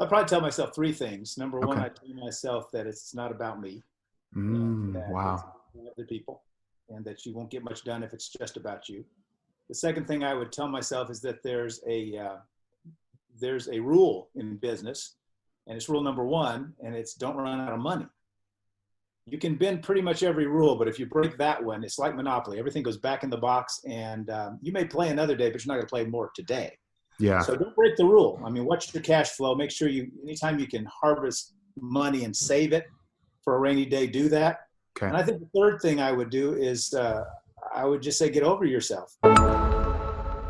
I probably tell myself three things. Number one, Okay. I tell myself that it's not about me. And that Wow. it's about other people, and that you won't get much done if it's just about you. The second thing I would tell myself is that there's a rule in business, and it's rule number one, and it's don't run out of money. You can bend pretty much every rule, but if you break that one, it's like Monopoly. Everything goes back in the box, and you may play another day, but you're not going to play more today. Yeah. So don't break the rule. I mean, watch your cash flow. Make sure anytime you can harvest money and save it for a rainy day, do that. Okay. And I think the third thing I would do is I would just say, get over yourself.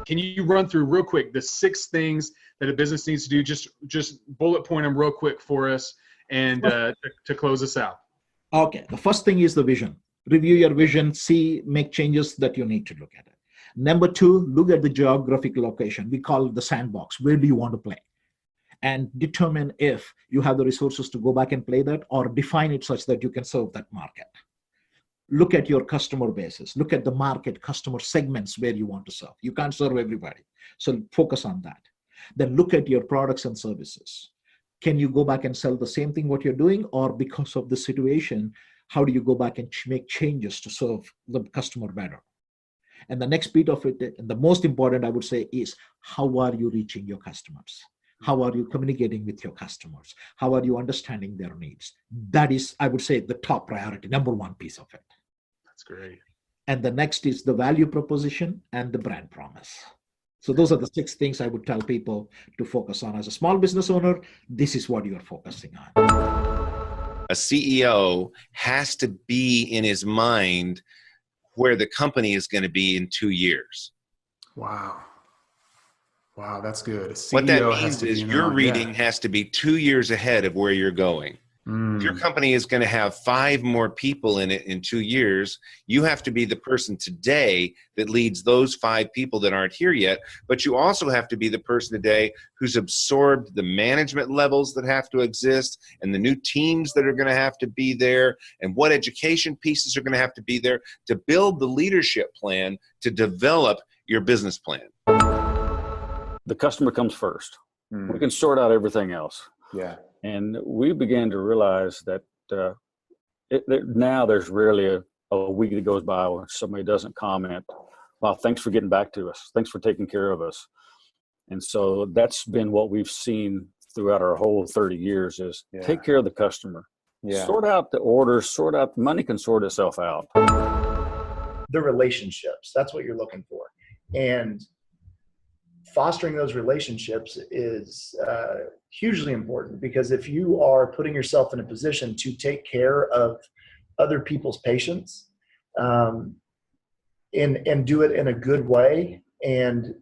Can you run through real quick the 6 things that a business needs to do? Just bullet point them real quick for us, and to close us out. Okay. The first thing is the vision. Review your vision, make changes that you need to look at it. Number 2, look at the geographic location. We call it the sandbox. Where do you want to play? And determine if you have the resources to go back and play that, or define it such that you can serve that market. Look at your customer bases. Look at the market customer segments where you want to serve. You can't serve everybody. So focus on that. Then look at your products and services. Can you go back and sell the same thing what you're doing, or because of the situation, how do you go back and make changes to serve the customer better? And the next bit of it, and the most important I would say, is how are you reaching your customers? How are you communicating with your customers? How are you understanding their needs? That is, I would say, the top priority, number one piece of it. That's great. And the next is the value proposition and the brand promise. So those are the 6 things I would tell people to focus on. As a small business owner, this is what you're focusing on. A CEO has to be in his mind where the company is going to be in 2 years. Wow. Wow, that's good. What that means is your reading has to be 2 years ahead of where you're going. If your company is going to have 5 more people in it in 2 years, you have to be the person today that leads those 5 people that aren't here yet. But you also have to be the person today who's absorbed the management levels that have to exist, and the new teams that are going to have to be there, and what education pieces are going to have to be there to build the leadership plan to develop your business plan. The customer comes first. We can sort out everything else. Yeah. And we began to realize that now there's rarely a week that goes by where somebody doesn't comment, "Wow, thanks for getting back to us. Thanks for taking care of us." And so that's been what we've seen throughout our whole 30 years is take care of the customer. Sort out the orders, money can sort itself out. The relationships, that's what you're looking for. And fostering those relationships is hugely important, because if you are putting yourself in a position to take care of other people's patients and do it in a good way and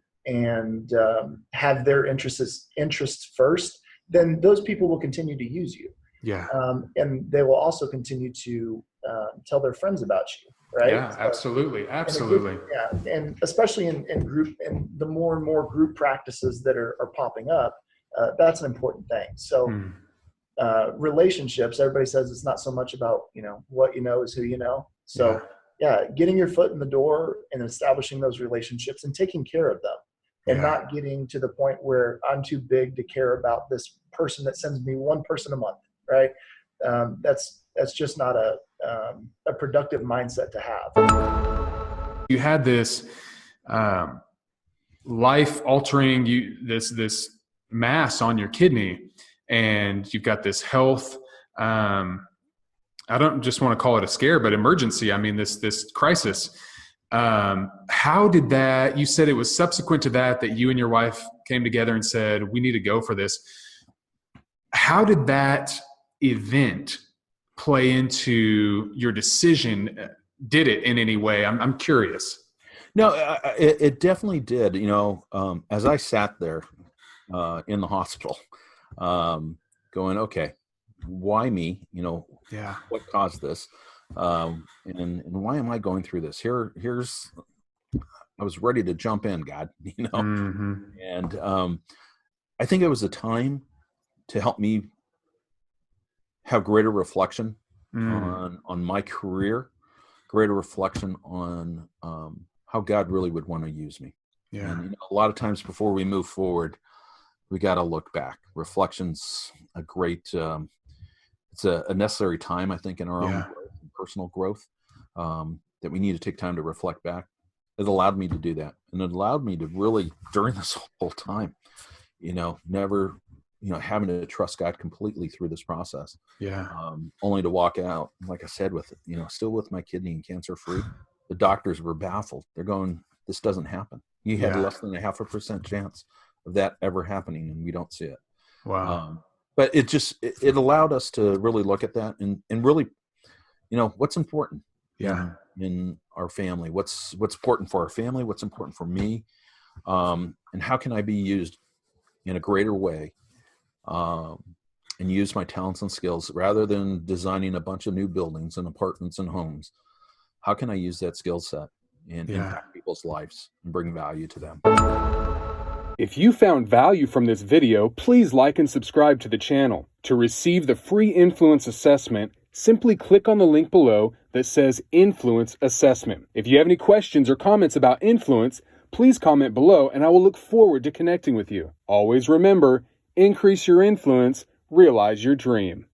have their interests first, then those people will continue to use you. Yeah. And they will also continue to tell their friends about you. Right? Yeah, absolutely. Absolutely. And especially in group, and the more and more group practices that are popping up, that's an important thing. So relationships, everybody says it's not so much about, what you know is who you know. So getting your foot in the door and establishing those relationships and taking care of them, and not getting to the point where I'm too big to care about this person that sends me 1 person a month. Right. That's just not a productive mindset to have. You had this life-altering, this mass on your kidney, and you've got this health. I don't just want to call it a scare, but emergency. I mean, this crisis. How did that? You said it was subsequent to that you and your wife came together and said, "We need to go for this." How did that event play into your decision? Did it in any way? I'm curious. No, it definitely did. As I sat there in the hospital, going, okay, why me? What caused this? And why am I going through this? I was ready to jump in, God, and I think it was a time to help me have greater reflection on my career, greater reflection on how God really would want to use me. Yeah. And a lot of times before we move forward, we got to look back. Reflection's a great, it's a necessary time, I think, in our own growth, personal growth, that we need to take time to reflect back. It allowed me to do that. And it allowed me to really, during this whole time, never, having to trust God completely through this process. Yeah. Only to walk out, like I said, with, still with my kidney and cancer free. The doctors were baffled. They're going, this doesn't happen. You had less than 0.5% chance of that ever happening, and we don't see it. Wow. But it allowed us to really look at that and really, what's important in our family, what's important for our family, what's important for me, and how can I be used in a greater way, and use my talents and skills rather than designing a bunch of new buildings and apartments and homes. How can I use that skill set and impact people's lives and bring value to them? If you found value from this video, please like and subscribe to the channel. To receive the free influence assessment, simply click on the link below that says Influence Assessment. If you have any questions or comments about influence, please comment below and I will look forward to connecting with you. Always remember, increase your influence, realize your dream.